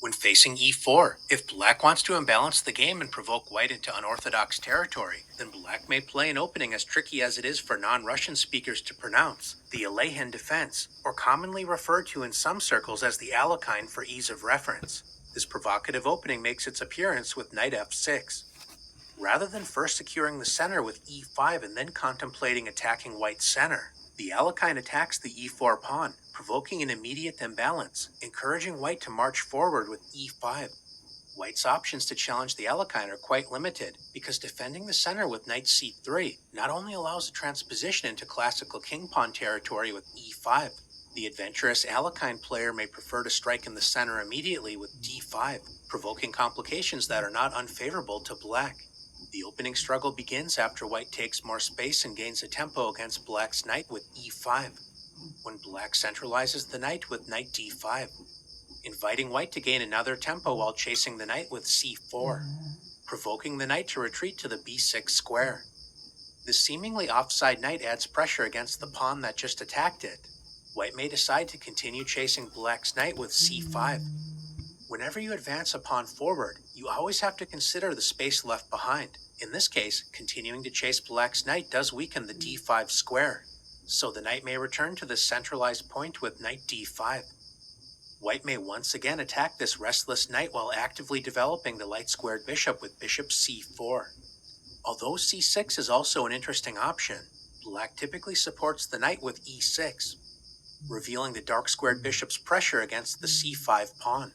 When facing e4, if black wants to imbalance the game and provoke white into unorthodox territory, then black may play an opening as tricky as it is for non-Russian speakers to pronounce, the Alehin defense, or commonly referred to in some circles as the Alekhine for ease of reference. This provocative opening makes its appearance with knight f6. Rather than first securing the center with e5 and then contemplating attacking white's center, the Alekhine attacks the e4 pawn, provoking an immediate imbalance, encouraging white to march forward with e5. White's options to challenge the Alekhine are quite limited, because defending the center with knight c3 not only allows a transposition into classical king-pawn territory with e5, the adventurous Alekhine player may prefer to strike in the center immediately with d5, provoking complications that are not unfavorable to black. The opening struggle begins after white takes more space and gains a tempo against black's knight with e5, when black centralizes the knight with knight d5, inviting white to gain another tempo while chasing the knight with c4, provoking the knight to retreat to the b6 square. This seemingly offside knight adds pressure against the pawn that just attacked it. White may decide to continue chasing black's knight with c5. Whenever you advance a pawn forward, you always have to consider the space left behind. In this case, continuing to chase black's knight does weaken the d5 square, so the knight may return to the centralized point with knight d5. White may once again attack this restless knight while actively developing the light-squared bishop with bishop c4. Although c6 is also an interesting option, black typically supports the knight with e6, revealing the dark-squared bishop's pressure against the c5 pawn.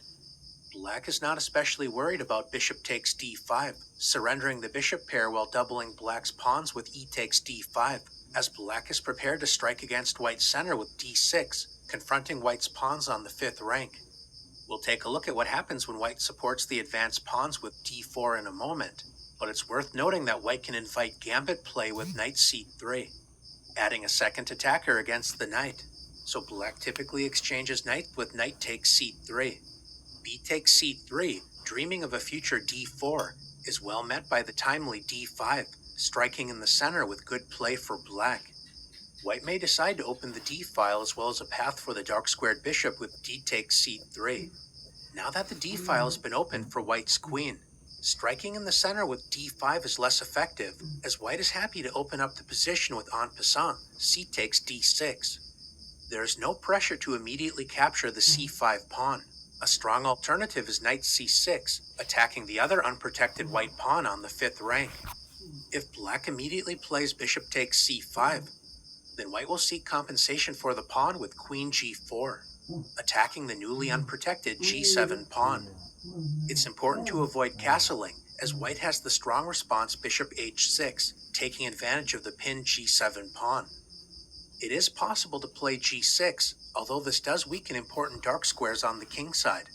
Black is not especially worried about bishop takes d5, surrendering the bishop pair while doubling black's pawns with e takes d5, as black is prepared to strike against white's center with d6, confronting white's pawns on the 5th rank. We'll take a look at what happens when white supports the advanced pawns with d4 in a moment, but it's worth noting that white can invite gambit play with knight c3, adding a second attacker against the knight. So black typically exchanges knight with knight takes c3. B takes c3, dreaming of a future d4, is well met by the timely d5, striking in the center with good play for black. White may decide to open the d-file as well as a path for the dark-squared bishop with d takes c3. Now that the d-file has been opened for white's queen, striking in the center with d5 is less effective, as white is happy to open up the position with en passant, c takes d6. There is no pressure to immediately capture the c5 pawn. A strong alternative is knight c6, attacking the other unprotected white pawn on the 5th rank. If black immediately plays bishop takes c5, then white will seek compensation for the pawn with queen g4, attacking the newly unprotected g7 pawn. It's important to avoid castling, as white has the strong response bishop h6, taking advantage of the pinned g7 pawn. It is possible to play g6, although this does weaken important dark squares on the king side.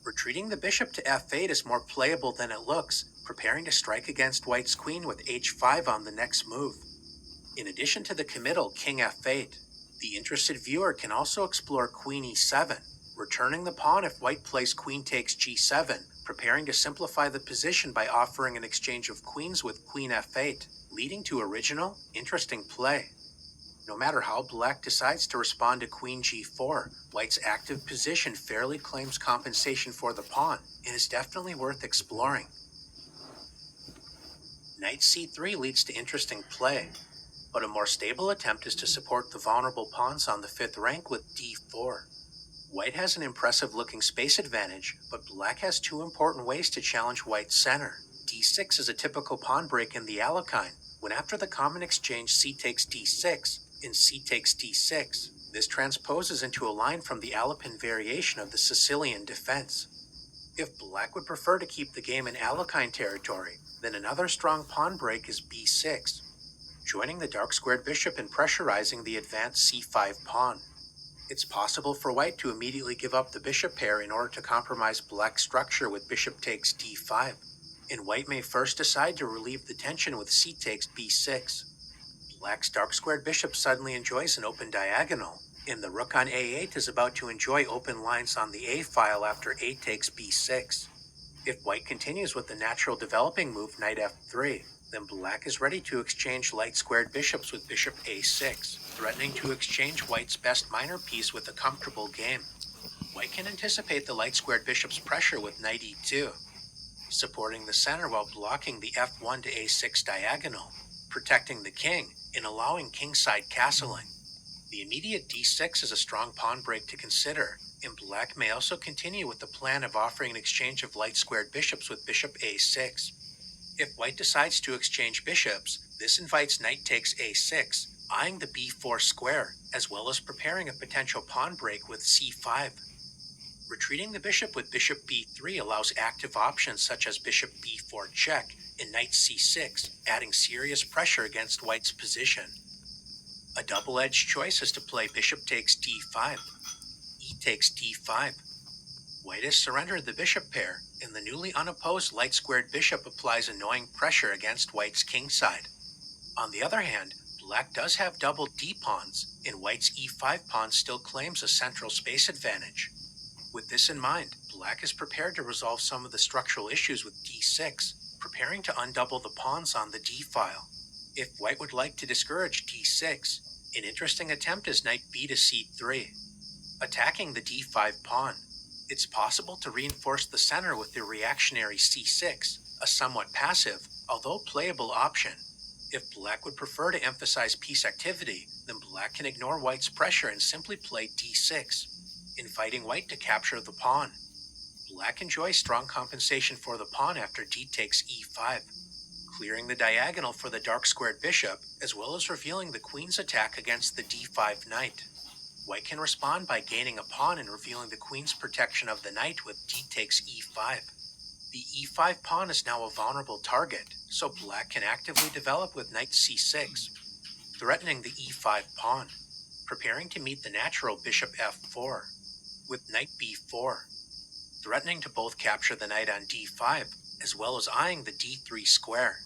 Retreating the bishop to f8 is more playable than it looks, preparing to strike against white's queen with h5 on the next move. In addition to the committal king f8, the interested viewer can also explore queen e7, returning the pawn if white plays queen takes g7, preparing to simplify the position by offering an exchange of queens with queen f8, leading to original, interesting play. No matter how black decides to respond to queen g4, white's active position fairly claims compensation for the pawn and is definitely worth exploring. Knight c3 leads to interesting play, but a more stable attempt is to support the vulnerable pawns on the 5th rank with d4. White has an impressive looking space advantage, but black has two important ways to challenge white's center. d6 is a typical pawn break in the Alekhine, when after the common exchange c takes d6, in c takes d6, this transposes into a line from the Alapin variation of the Sicilian defense. If black would prefer to keep the game in Alekhine territory, then another strong pawn break is b6, joining the dark-squared bishop and pressurizing the advanced c5 pawn. It's possible for white to immediately give up the bishop pair in order to compromise black's structure with bishop takes d5, and white may first decide to relieve the tension with c takes b6. Black's dark-squared bishop suddenly enjoys an open diagonal, and the rook on a8 is about to enjoy open lines on the a-file after a takes b6. If white continues with the natural developing move knight f3, then black is ready to exchange light-squared bishops with bishop a6, threatening to exchange white's best minor piece with a comfortable game. White can anticipate the light-squared bishop's pressure with knight e2, supporting the center while blocking the f1 to a6 diagonal, protecting the king and allowing kingside castling. The immediate d6 is a strong pawn break to consider, and black may also continue with the plan of offering an exchange of light-squared bishops with bishop a6. If white decides to exchange bishops, this invites knight takes a6, eyeing the b4 square, as well as preparing a potential pawn break with c5. Retreating the bishop with bishop b3 allows active options such as bishop b4 check and knight c6, adding serious pressure against white's position. A double-edged choice is to play bishop takes d5, e takes d5. White has surrendered the bishop pair, and the newly unopposed light-squared bishop applies annoying pressure against white's kingside. On the other hand, black does have double d-pawns, and white's e5 pawn still claims a central space advantage. With this in mind, black is prepared to resolve some of the structural issues with d6, preparing to undouble the pawns on the d-file. If white would like to discourage d6, an interesting attempt is knight b to c3, attacking the d5 pawn. It's possible to reinforce the center with the reactionary c6, a somewhat passive, although playable option. If black would prefer to emphasize piece activity, then black can ignore white's pressure and simply play d6, inviting white to capture the pawn. Black enjoys strong compensation for the pawn after d takes e5, clearing the diagonal for the dark-squared bishop, as well as revealing the queen's attack against the d5 knight. White can respond by gaining a pawn and revealing the queen's protection of the knight with d takes e5. The e5 pawn is now a vulnerable target, so black can actively develop with knight c6, threatening the e5 pawn, preparing to meet the natural bishop f4, with knight b4, threatening to both capture the knight on d5, as well as eyeing the d3 square,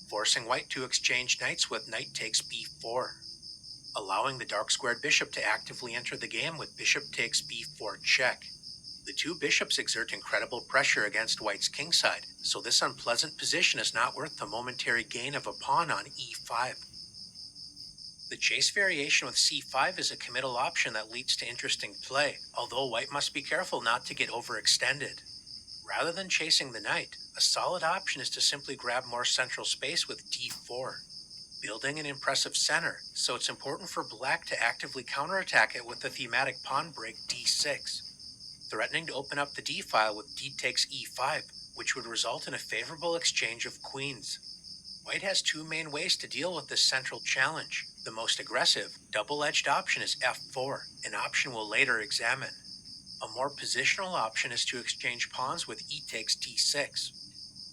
forcing white to exchange knights with knight takes b4, allowing the dark-squared bishop to actively enter the game with bishop takes b4 check. The two bishops exert incredible pressure against white's kingside, so this unpleasant position is not worth the momentary gain of a pawn on e5. The chase variation with c5 is a committal option that leads to interesting play, although white must be careful not to get overextended. Rather than chasing the knight, a solid option is to simply grab more central space with d4, building an impressive center, so it's important for black to actively counterattack it with the thematic pawn break d6, threatening to open up the d-file with d takes e5, which would result in a favorable exchange of queens. White has two main ways to deal with this central challenge. The most aggressive, double-edged option is f4, an option we'll later examine. A more positional option is to exchange pawns with e takes d6,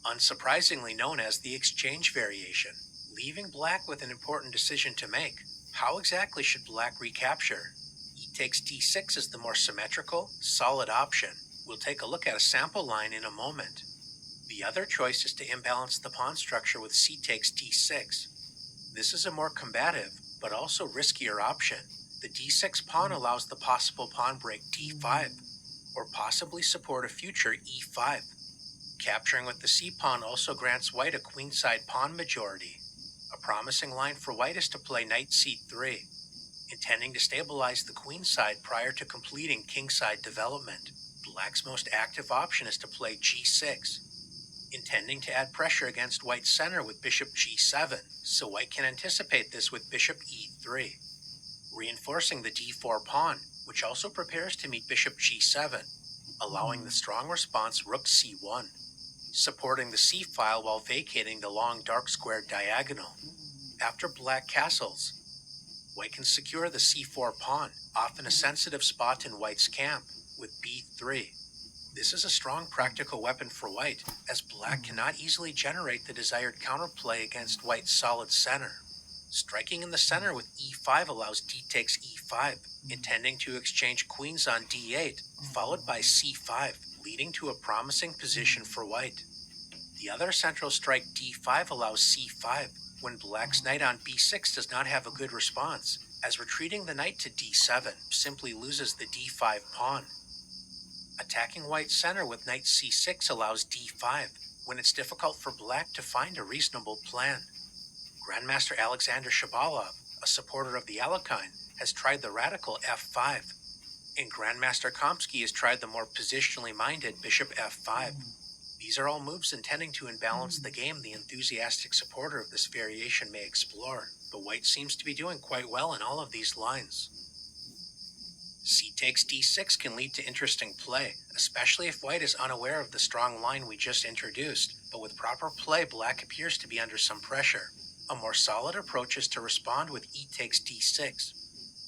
unsurprisingly known as the exchange variation, leaving black with an important decision to make. How exactly should black recapture? E takes d6 is the more symmetrical, solid option. We'll take a look at a sample line in a moment. The other choice is to imbalance the pawn structure with c takes d6. This is a more combative, but also riskier option. The d6 pawn allows the possible pawn break d5, or possibly support a future e5. Capturing with the c-pawn also grants white a queenside pawn majority. A promising line for white is to play knight c3, intending to stabilize the queenside prior to completing kingside development. Black's most active option is to play g6, intending to add pressure against white's center with bishop g7, so white can anticipate this with bishop e3, reinforcing the d4 pawn, which also prepares to meet bishop g7, allowing the strong response rook c1, supporting the c-file while vacating the long dark-squared diagonal. After black castles, white can secure the c4 pawn, often a sensitive spot in white's camp, with b3. This is a strong practical weapon for white, as black cannot easily generate the desired counterplay against white's solid center. Striking in the center with e5 allows d takes e5, intending to exchange queens on d8, followed by c5, leading to a promising position for white. The other central strike d5 allows c5, when black's knight on b6 does not have a good response, as retreating the knight to d7 simply loses the d5 pawn. Attacking white's center with knight c6 allows d5, when it's difficult for black to find a reasonable plan. Grandmaster Alexander Shabalov, a supporter of the Alekhine, has tried the radical f5, and Grandmaster Komsky has tried the more positionally minded bishop f5. These are all moves intending to imbalance the game the enthusiastic supporter of this variation may explore, but white seems to be doing quite well in all of these lines. C takes d6 can lead to interesting play, especially if white is unaware of the strong line we just introduced, but with proper play black appears to be under some pressure. A more solid approach is to respond with e takes d6,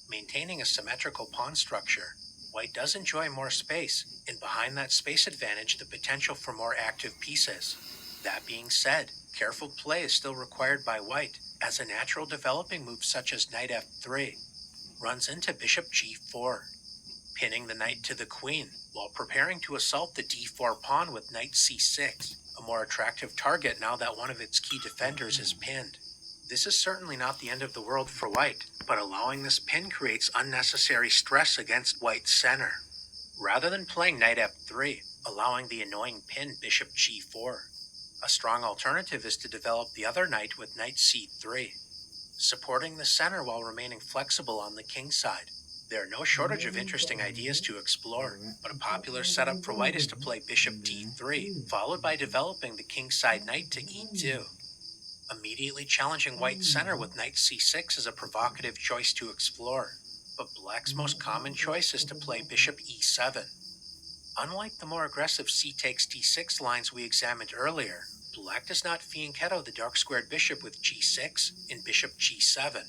maintaining a symmetrical pawn structure. White does enjoy more space, and behind that space advantage the potential for more active pieces. That being said, careful play is still required by white, as a natural developing move such as knight f3 runs into bishop g4, pinning the knight to the queen, while preparing to assault the d4 pawn with knight c6, a more attractive target now that one of its key defenders is pinned. This is certainly not the end of the world for white, but allowing this pin creates unnecessary stress against white's center. Rather than playing knight f3, allowing the annoying pin bishop g4, a strong alternative is to develop the other knight with knight c3, supporting the center while remaining flexible on the king side. There are no shortage of interesting ideas to explore, but a popular setup for white is to play bishop d3, followed by developing the kingside knight to e2. Immediately challenging white's center with knight c6 is a provocative choice to explore, but black's most common choice is to play bishop e7. Unlike the more aggressive c takes d6 lines we examined earlier, black does not fianchetto the dark-squared bishop with g6 and bishop g7.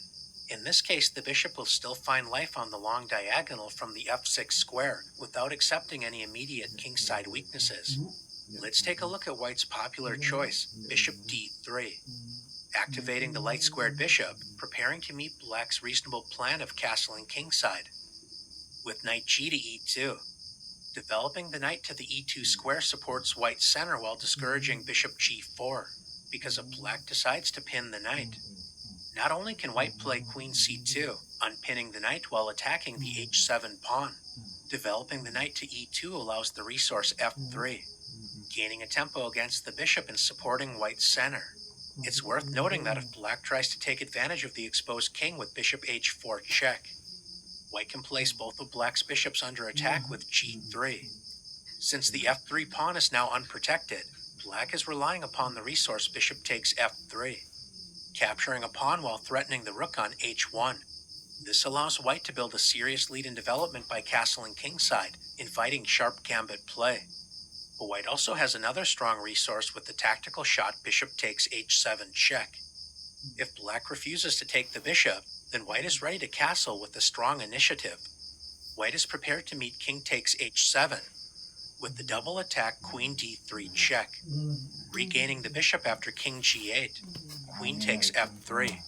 In this case, the bishop will still find life on the long diagonal from the f6 square without accepting any immediate kingside weaknesses. Let's take a look at white's popular choice, bishop d3. Activating the light-squared bishop, preparing to meet black's reasonable plan of castling kingside. With knight g to e2. Developing the knight to the e2 square supports white's center while discouraging bishop g4, because if black decides to pin the knight. Not only can white play queen c2, unpinning the knight while attacking the h7 pawn, developing the knight to e2 allows the resource f3, gaining a tempo against the bishop and supporting white's center. It's worth noting that if black tries to take advantage of the exposed king with bishop h4 check, white can place both of black's bishops under attack with g3. Since the f3 pawn is now unprotected, black is relying upon the resource bishop takes f3, capturing a pawn while threatening the rook on h1. This allows white to build a serious lead in development by castling kingside, inviting sharp gambit play. But white also has another strong resource with the tactical shot bishop takes h7 check. If black refuses to take the bishop, then white is ready to castle with a strong initiative. White is prepared to meet king takes h7, with the double attack queen d3 check, regaining the bishop after king g8, queen takes f3.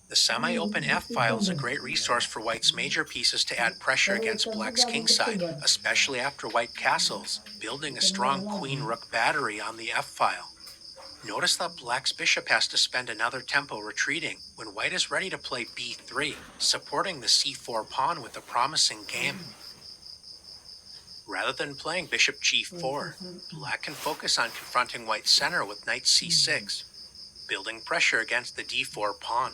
The semi-open f-file is a great resource for white's major pieces to add pressure against black's kingside, especially after white castles, building a strong queen-rook battery on the f-file. Notice that black's bishop has to spend another tempo retreating when white is ready to play b3, supporting the c4 pawn with a promising game. Rather than playing bishop g4, black can focus on confronting white's center with knight c6, building pressure against the d4 pawn.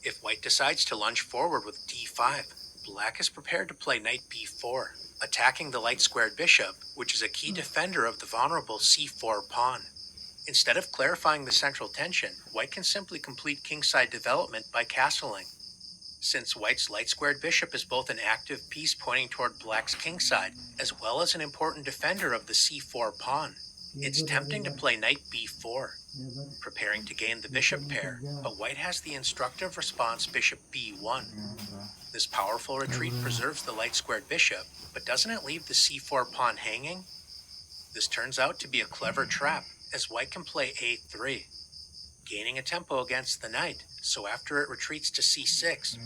If white decides to lunge forward with d5, black is prepared to play knight b4, attacking the light-squared bishop, which is a key defender of the vulnerable c4 pawn. Instead of clarifying the central tension, white can simply complete kingside development by castling. Since white's light-squared bishop is both an active piece pointing toward black's kingside, as well as an important defender of the c4 pawn, it's tempting to play knight b4, preparing to gain the bishop pair, but white has the instructive response bishop b1. This powerful retreat preserves the light-squared bishop, but doesn't it leave the c4 pawn hanging? This turns out to be a clever trap, as white can play a3, gaining a tempo against the knight, so after it retreats to c6,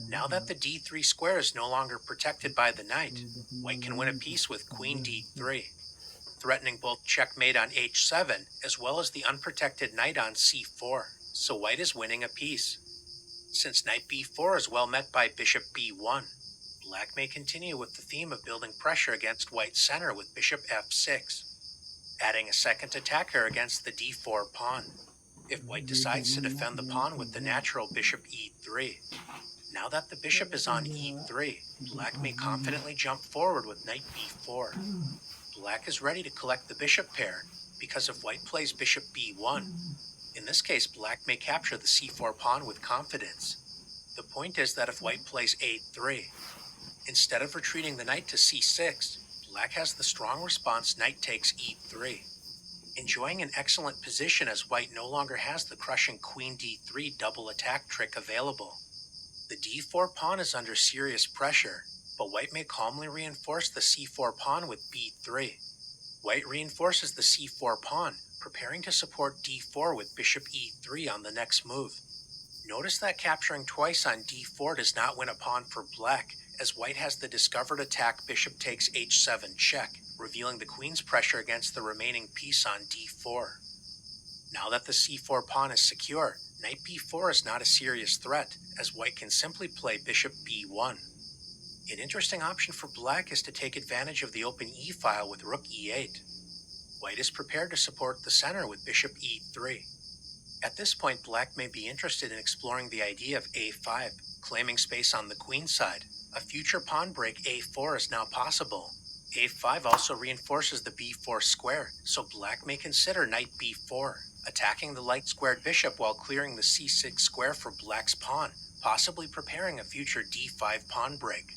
now that the d3 square is no longer protected by the knight, white can win a piece with queen d3, threatening both checkmate on h7 as well as the unprotected knight on c4, so white is winning a piece. Since knight b4 is well met by bishop b1, black may continue with the theme of building pressure against white's center with bishop f6, adding a second attacker against the d4 pawn. If white decides to defend the pawn with the natural bishop e3, Now that the bishop is on e3, black may confidently jump forward with knight b4. Black is ready to collect the bishop pair because if white plays bishop b1, in this case black may capture the c4 pawn with confidence. The point is that if white plays a3, instead of retreating the knight to c6, black has the strong response knight takes e3, enjoying an excellent position as white no longer has the crushing queen d3 double attack trick available. The d4 pawn is under serious pressure, but white may calmly reinforce the c4 pawn with b3. White reinforces the c4 pawn, preparing to support d4 with bishop e3 on the next move. Notice that capturing twice on d4 does not win a pawn for black, as white has the discovered attack bishop takes h7 check, revealing the queen's pressure against the remaining piece on d4. Now that the c4 pawn is secure, knight b4 is not a serious threat, as white can simply play bishop b1. An interesting option for black is to take advantage of the open e-file with rook e8. White is prepared to support the center with bishop e3. At this point, black may be interested in exploring the idea of a5, claiming space on the queen side. A future pawn break a4 is now possible. a5 also reinforces the b4 square, so black may consider knight b4, attacking the light squared bishop while clearing the c6 square for black's pawn, possibly preparing a future d5 pawn break.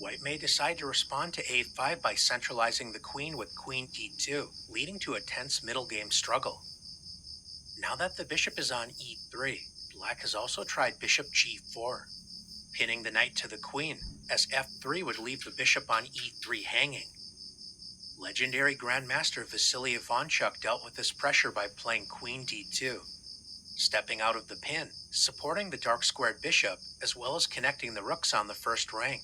White may decide to respond to a5 by centralizing the queen with queen d2, leading to a tense middle game struggle. Now that the bishop is on e3, black has also tried bishop g4, pinning the knight to the queen, as f3 would leave the bishop on e3 hanging. Legendary Grandmaster Vasily Ivanchuk dealt with this pressure by playing queen d2, stepping out of the pin, supporting the dark squared bishop, as well as connecting the rooks on the first rank.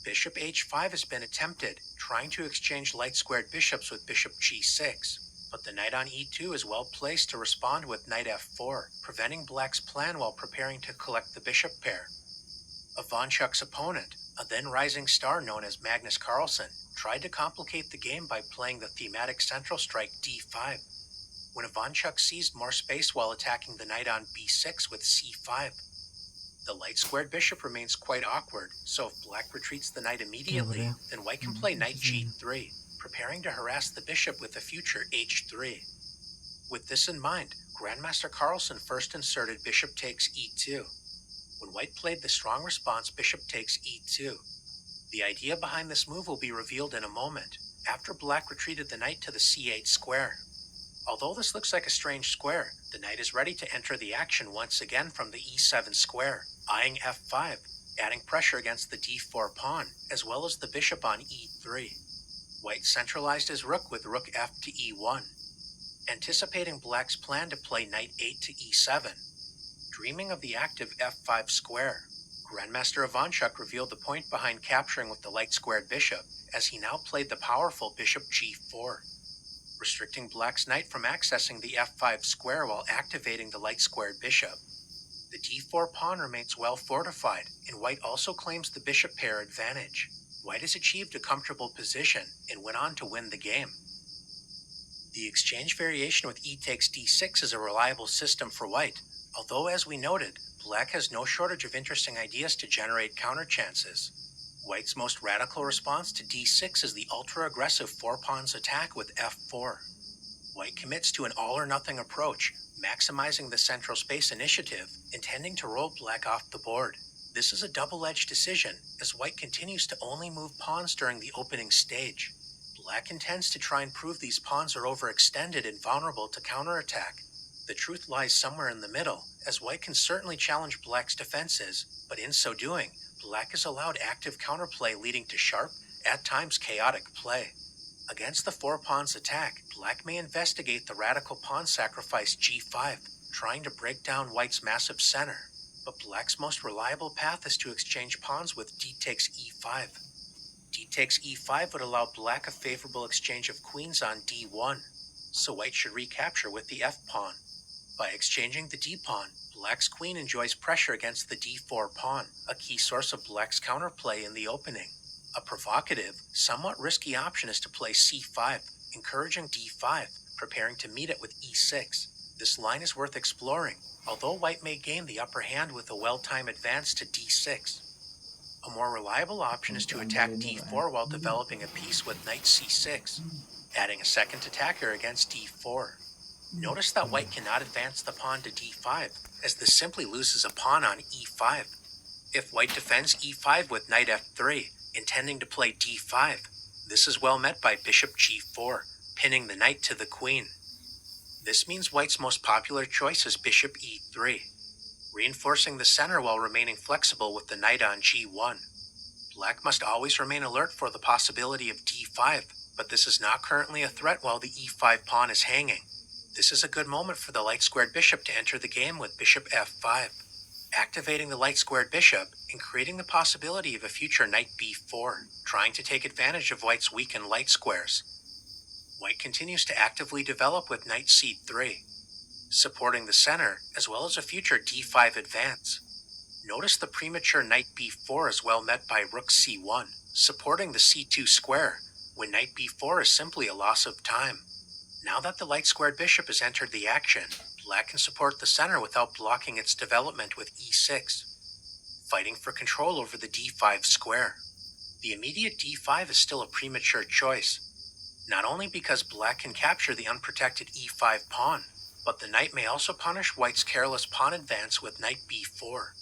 Bishop h5 has been attempted, trying to exchange light squared bishops with bishop g6, but the knight on e2 is well placed to respond with knight f4, preventing black's plan while preparing to collect the bishop pair. Ivanchuk's opponent, a then rising star known as Magnus Carlsen, tried to complicate the game by playing the thematic central strike d5. When Ivanchuk seized more space while attacking the knight on b6 with c5, the light squared bishop remains quite awkward, so if black retreats the knight immediately, then white can play knight g3, preparing to harass the bishop with a future h3. With this in mind, Grandmaster Carlsen first inserted bishop takes e2. When white played the strong response bishop takes e2, the idea behind this move will be revealed in a moment, after black retreated the knight to the c8 square. Although this looks like a strange square, the knight is ready to enter the action once again from the e7 square, eyeing f5, adding pressure against the d4 pawn, as well as the bishop on e3. White centralized his rook with rook f to e1, anticipating black's plan to play knight 8 to e7. Dreaming of the active f5 square, Grandmaster Ivanchuk revealed the point behind capturing with the light squared bishop, as he now played the powerful bishop g4, restricting black's knight from accessing the f5 square while activating the light squared bishop. The d4 pawn remains well fortified, and white also claims the bishop pair advantage. White has achieved a comfortable position and went on to win the game. The exchange variation with e takes d6 is a reliable system for white, although as we noted, black has no shortage of interesting ideas to generate counter chances. White's most radical response to d6 is the ultra-aggressive four-pawns attack with f4. White commits to an all-or-nothing approach, maximizing the central space initiative, intending to roll black off the board. This is a double-edged decision, as white continues to only move pawns during the opening stage. Black intends to try and prove these pawns are overextended and vulnerable to counterattack. The truth lies somewhere in the middle, as white can certainly challenge black's defenses, but in so doing, black is allowed active counterplay leading to sharp, at times chaotic play. Against the four pawns attack, black may investigate the radical pawn sacrifice g5, trying to break down white's massive center. But black's most reliable path is to exchange pawns with d takes e5. D takes e5 would allow black a favorable exchange of queens on d1, so white should recapture with the f-pawn. By exchanging the d-pawn, black's queen enjoys pressure against the d4 pawn, a key source of black's counterplay in the opening. A provocative, somewhat risky option is to play c5, encouraging d5, preparing to meet it with e6. This line is worth exploring, although white may gain the upper hand with a well-timed advance to d6. A more reliable option is to attack d4 while developing a piece with knight c6, adding a second attacker against d4. Notice that white cannot advance the pawn to d5, as this simply loses a pawn on e5. If white defends e5 with knight f3, intending to play d5, this is well met by bishop g4, pinning the knight to the queen. This means white's most popular choice is bishop e3, reinforcing the center while remaining flexible with the knight on g1. Black must always remain alert for the possibility of d5, but this is not currently a threat while the e5 pawn is hanging. This is a good moment for the light-squared bishop to enter the game with bishop f5, activating the light-squared bishop and creating the possibility of a future knight b4, trying to take advantage of white's weakened light squares. White continues to actively develop with knight c3, supporting the center as well as a future d5 advance. Notice the premature knight b4 is well met by rook c1, supporting the c2 square, when knight b4 is simply a loss of time. Now that the light-squared bishop has entered the action, black can support the center without blocking its development with e6, fighting for control over the d5 square. The immediate d5 is still a premature choice, not only because black can capture the unprotected e5 pawn, but the knight may also punish white's careless pawn advance with knight b4.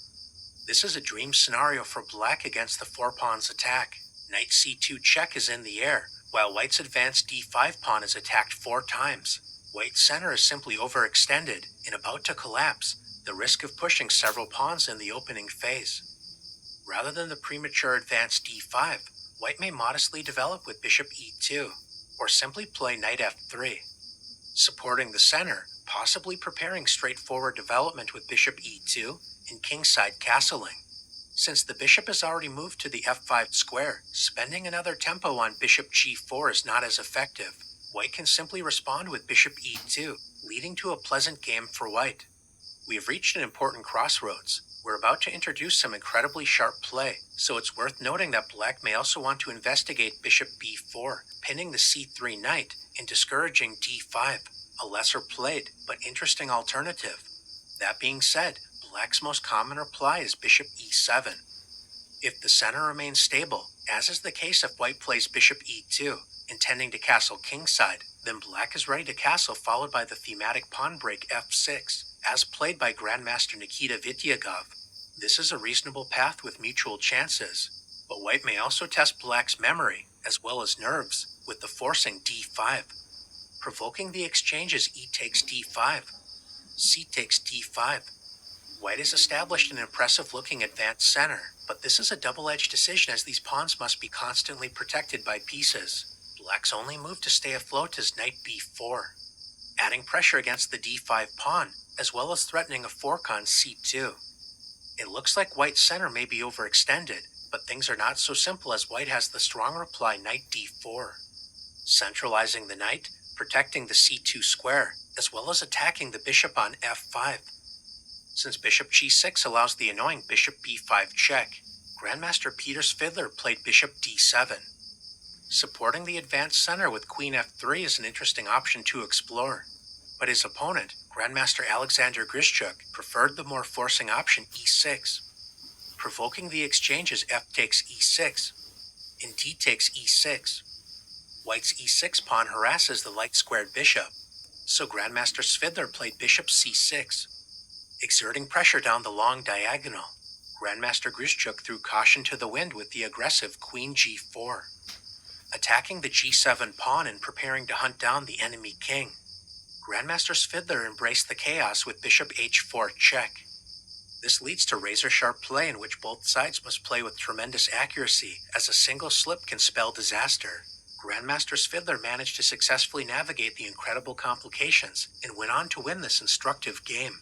This is a dream scenario for black against the four pawns attack. Knight c2 check is in the air, while white's advanced d5 pawn is attacked 4 times. White's center is simply overextended and about to collapse, the risk of pushing several pawns in the opening phase. Rather than the premature advanced d5, white may modestly develop with bishop e2, or simply play knight f3, supporting the center, possibly preparing straightforward development with bishop e2 and kingside castling. Since the bishop has already moved to the f5 square, spending another tempo on bishop g4 is not as effective. White can simply respond with bishop e2, leading to a pleasant game for white. We have reached an important crossroads. We're about to introduce some incredibly sharp play, so it's worth noting that black may also want to investigate bishop b4, pinning the c3 knight and discouraging d5, a lesser played but interesting alternative. That being said, black's most common reply is bishop e7. If the center remains stable, as is the case if white plays bishop e2, intending to castle kingside, then black is ready to castle, followed by the thematic pawn break f6, as played by Grandmaster Nikita Vityagov. This is a reasonable path with mutual chances, but white may also test black's memory, as well as nerves, with the forcing d5. Provoking the exchange is e takes d5, c takes d5. White has established an impressive-looking advanced center, but this is a double-edged decision as these pawns must be constantly protected by pieces. Black's only move to stay afloat is knight b4, adding pressure against the d5 pawn, as well as threatening a fork on c2. It looks like white's center may be overextended, but things are not so simple as white has the strong reply knight d4, centralizing the knight, protecting the c2 square, as well as attacking the bishop on f5. Since bishop g6 allows the annoying bishop b5 check, Grandmaster Peter Svidler played bishop d7. Supporting the advanced center with queen f3 is an interesting option to explore, but his opponent, Grandmaster Alexander Grischuk, preferred the more forcing option e6. Provoking the exchange is f takes e6, and d takes e6. White's e6 pawn harasses the light-squared bishop, so Grandmaster Svidler played bishop c6. Exerting pressure down the long diagonal, Grandmaster Grischuk threw caution to the wind with the aggressive queen g4, attacking the g7 pawn and preparing to hunt down the enemy king. Grandmaster Svidler embraced the chaos with bishop h4 check. This leads to razor-sharp play in which both sides must play with tremendous accuracy, as a single slip can spell disaster. Grandmaster Svidler managed to successfully navigate the incredible complications and went on to win this instructive game.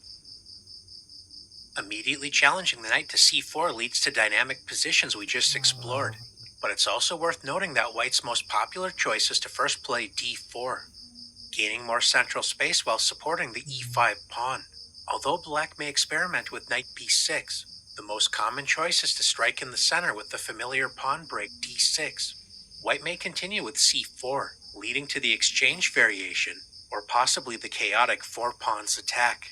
Immediately challenging the knight to c4 leads to dynamic positions we just explored, but it's also worth noting that white's most popular choice is to first play d4, gaining more central space while supporting the e5 pawn. Although black may experiment with knight b6, the most common choice is to strike in the center with the familiar pawn break d6. White may continue with c4, leading to the exchange variation, or possibly the chaotic four pawns attack.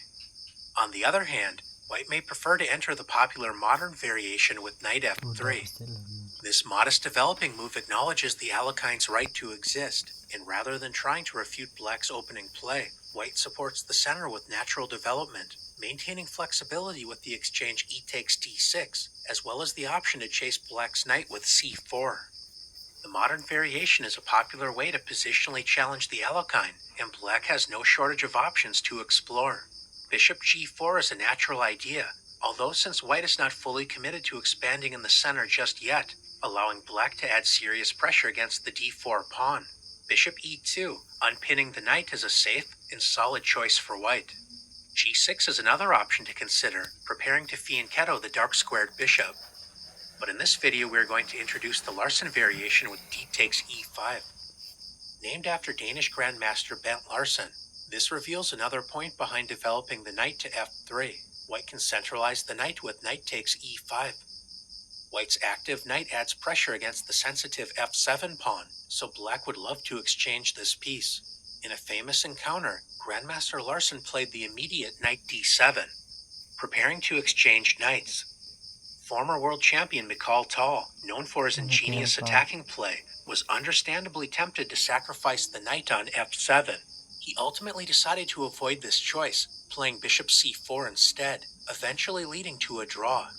On the other hand, white may prefer to enter the popular modern variation with knight f3. This modest developing move acknowledges the Alekhines' right to exist, and rather than trying to refute black's opening play, white supports the center with natural development, maintaining flexibility with the exchange e takes d6, as well as the option to chase black's knight with c4. The modern variation is a popular way to positionally challenge the Alekhine, and black has no shortage of options to explore. Bishop g4 is a natural idea, although since white is not fully committed to expanding in the center just yet, allowing black to add serious pressure against the d4 pawn. Bishop e2, unpinning the knight, is a safe and solid choice for white. g6 is another option to consider, preparing to fianchetto the dark-squared bishop. But in this video we are going to introduce the Larsen variation with d takes e5. Named after Danish Grandmaster Bent Larsen, this reveals another point behind developing the knight to f3. White can centralize the knight with knight takes e5. White's active knight adds pressure against the sensitive f7 pawn, so black would love to exchange this piece. In a famous encounter, Grandmaster Larsen played the immediate knight d7, preparing to exchange knights. Former world champion Mikhail Tal, known for his ingenious attacking play, was understandably tempted to sacrifice the knight on f7. He ultimately decided to avoid this choice, playing bishop c4 instead, eventually leading to a draw.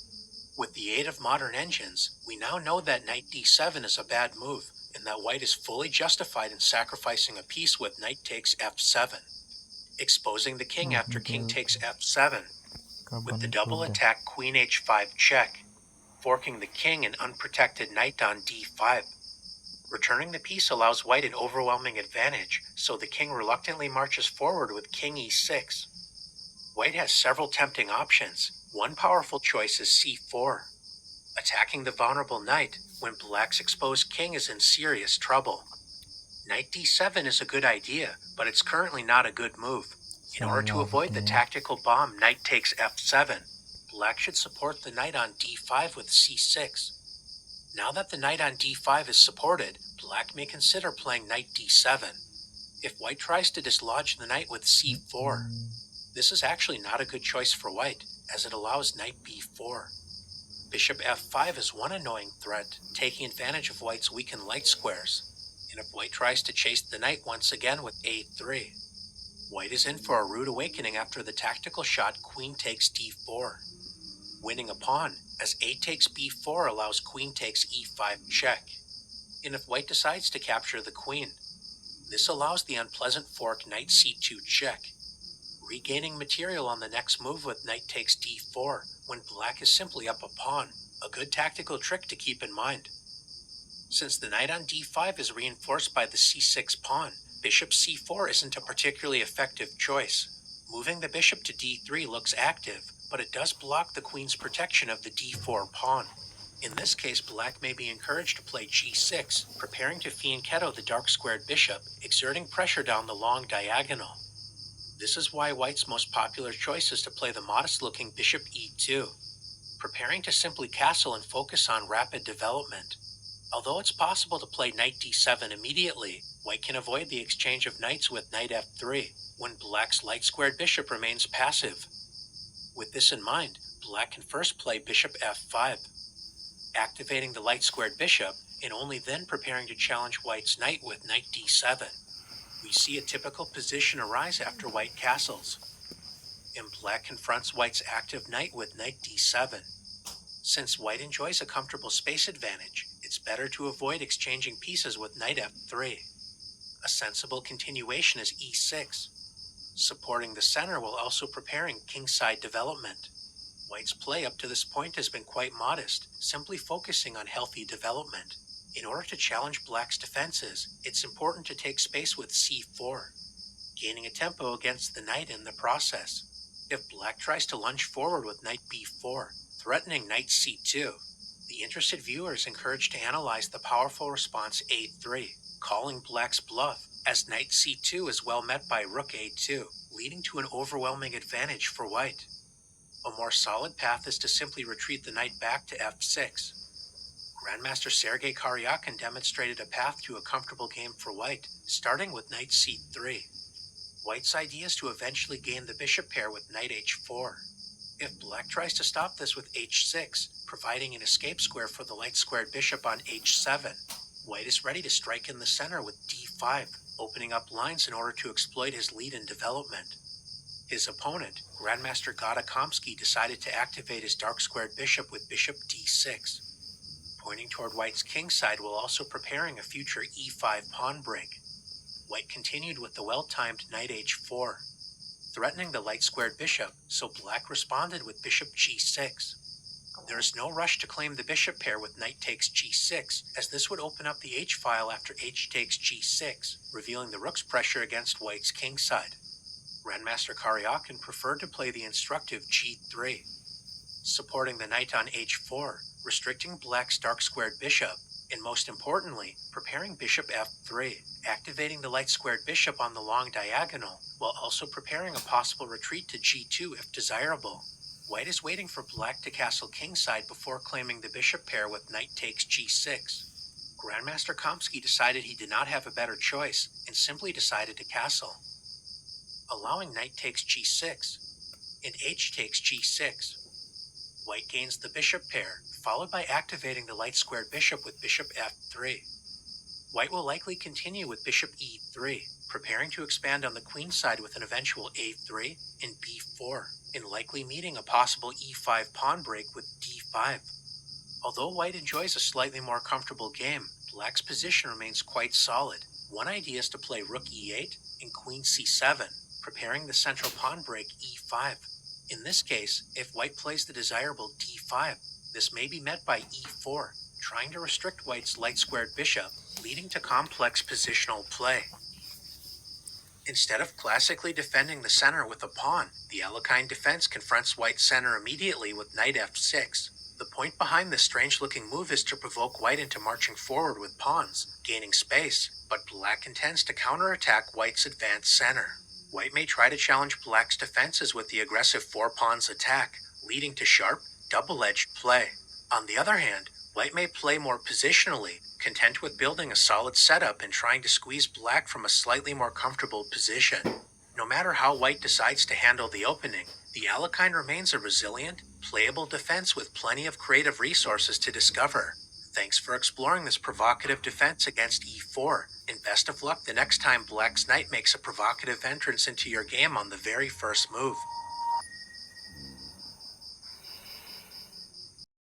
With the aid of modern engines, we now know that knight d7 is a bad move, and that white is fully justified in sacrificing a piece with knight takes f7, exposing the king after king takes f7, with the double attack queen h5 check, forking the king and unprotected knight on d5. Returning the piece allows white an overwhelming advantage, so the king reluctantly marches forward with king e6. White has several tempting options. One powerful choice is c4, attacking the vulnerable knight when black's exposed king is in serious trouble. Knight d7 is a good idea, but it's currently not a good move. In order to avoid the tactical bomb knight takes f7, black should support the knight on d5 with c6. Now that the knight on d5 is supported, black may consider playing knight d7. If white tries to dislodge the knight with c4, this is actually not a good choice for white, as it allows knight b4. Bishop f5 is one annoying threat, taking advantage of white's weakened light squares. And if white tries to chase the knight once again with a3, white is in for a rude awakening after the tactical shot queen takes d4, winning a pawn, as a takes b4 allows queen takes e5 check. And if white decides to capture the queen, this allows the unpleasant fork knight c2 check, regaining material on the next move with knight takes d4 when black is simply up a pawn, a good tactical trick to keep in mind. Since the knight on d5 is reinforced by the c6 pawn, bishop c4 isn't a particularly effective choice. Moving the bishop to d3 looks active, but it does block the queen's protection of the d4 pawn. In this case, black may be encouraged to play g6, preparing to fianchetto the dark-squared bishop, exerting pressure down the long diagonal. This is why white's most popular choice is to play the modest-looking bishop e2, preparing to simply castle and focus on rapid development. Although it's possible to play knight d7 immediately, white can avoid the exchange of knights with knight f3, when black's light-squared bishop remains passive. With this in mind, black can first play bishop f5, activating the light-squared bishop, and only then preparing to challenge white's knight with knight d7. We see a typical position arise after white castles, and black confronts white's active knight with knight d7. Since white enjoys a comfortable space advantage, it's better to avoid exchanging pieces with knight f3. A sensible continuation is e6, supporting the center while also preparing kingside development. White's play up to this point has been quite modest, simply focusing on healthy development. In order to challenge black's defenses, it's important to take space with c4, gaining a tempo against the knight in the process. If black tries to lunge forward with knight b4, threatening knight c2, the interested viewer is encouraged to analyze the powerful response a3, calling black's bluff, as knight c2 is well met by rook a2, leading to an overwhelming advantage for white. A more solid path is to simply retreat the knight back to f6. Grandmaster Sergei Karyakin demonstrated a path to a comfortable game for white, starting with knight c3. White's idea is to eventually gain the bishop pair with knight h4. If black tries to stop this with h6, providing an escape square for the light-squared bishop on h7, white is ready to strike in the center with d5, opening up lines in order to exploit his lead in development. His opponent, Grandmaster Gadakomsky, decided to activate his dark-squared bishop with bishop d6, pointing toward white's king side while also preparing a future e5 pawn break. White continued with the well-timed knight h4, threatening the light-squared bishop, so black responded with bishop g6. There is no rush to claim the bishop pair with knight takes g6, as this would open up the h-file after h takes g6, revealing the rook's pressure against white's king side. Grandmaster Karyakin preferred to play the instructive g3, supporting the knight on h4, restricting black's dark-squared bishop, and most importantly, preparing bishop f3, activating the light-squared bishop on the long diagonal, while also preparing a possible retreat to g2 if desirable. White is waiting for black to castle kingside before claiming the bishop pair with knight takes g6. Grandmaster Komsky decided he did not have a better choice, and simply decided to castle, allowing knight takes g6, and h takes g6. White gains the bishop pair, followed by activating the light-squared bishop with bishop f3. White will likely continue with bishop e3, preparing to expand on the queen side with an eventual a3 and b4, and likely meeting a possible e5 pawn break with d5. Although white enjoys a slightly more comfortable game, black's position remains quite solid. One idea is to play rook e8 and queen c7, preparing the central pawn break e5. In this case, if white plays the desirable d5, this may be met by e4, trying to restrict white's light-squared bishop, leading to complex positional play. Instead of classically defending the center with a pawn, the Alekhine defense confronts white's center immediately with knight f6. The point behind this strange-looking move is to provoke white into marching forward with pawns, gaining space, but black intends to counterattack white's advanced center. White may try to challenge black's defenses with the aggressive four-pawns attack, leading to sharp, double-edged play. On the other hand, white may play more positionally, content with building a solid setup and trying to squeeze black from a slightly more comfortable position. No matter how white decides to handle the opening, the Alekhine remains a resilient, playable defense with plenty of creative resources to discover. Thanks for exploring this provocative defense against e4, and best of luck the next time black's knight makes a provocative entrance into your game on the very first move.